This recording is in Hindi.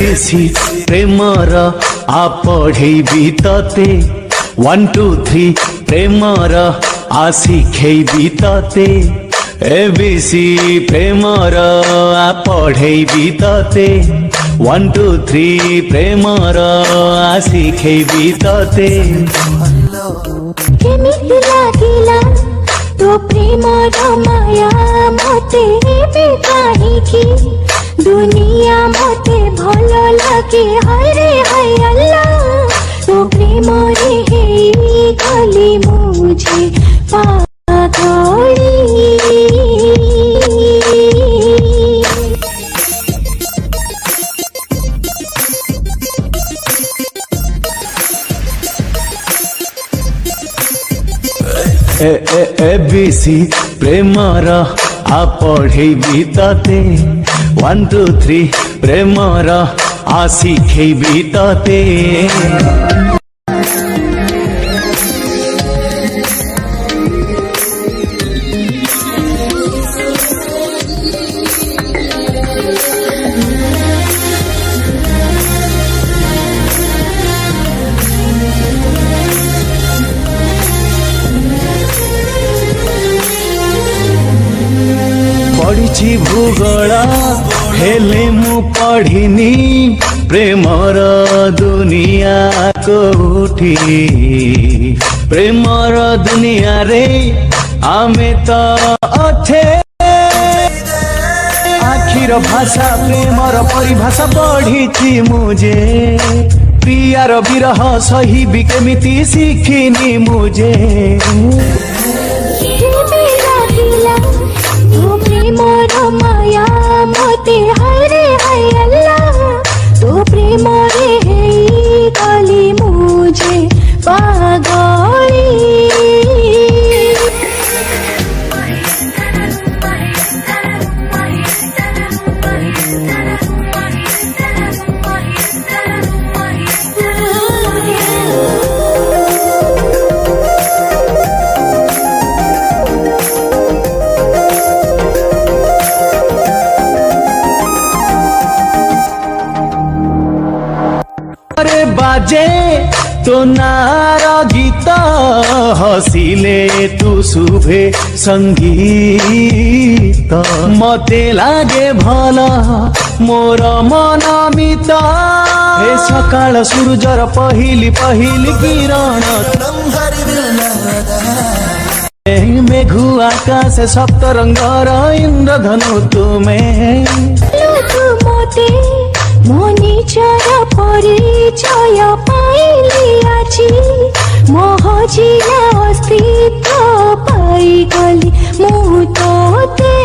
एबीसी प्रेमर आ पढ़ेबी तते 1 2 3 प्रेमर आ शिखेबी तते एबीसी प्रेमर आ पढ़ेबी तते 1 2 3 प्रेमर आ शिखेबी तते केमिति लागिला तो प्रेमर माया मते भी काहीकि दुनिया मते भलो लागे हरे हाय अल्लाह तो प्रेमरे हेई गली मुझे पागली एबीसी प्रेमर आ पढ़ेबी तते 1 2 3 प्रेमर आ शिखेबी तते पढ़ी भूगोल हेले मु पढ़िनी प्रेमर दुनिया कोठी प्रेमर दुनिया रे आमे तो अथे आखिर भाषा प्रेमर परिभाषा पढ़ी मुझे प्रियार विरह सही भी केमिति शिखिनी मुझे प्रेमर माया मते हरे हाय अल्लाह तो प्रेमरे हेई गली मुझे पागली बाजे तो नार गीत हसिले तू शुभे संगीत मते लागे भला मोर मन मित हे सकाळ सूरजर पहिली पहिली किरण मेघु आकाश सप्तरंगर इंद्रधनु तुमे मनिचर परिचय पाइली आछि महजिला अस्तित्व पाइगली मु तोते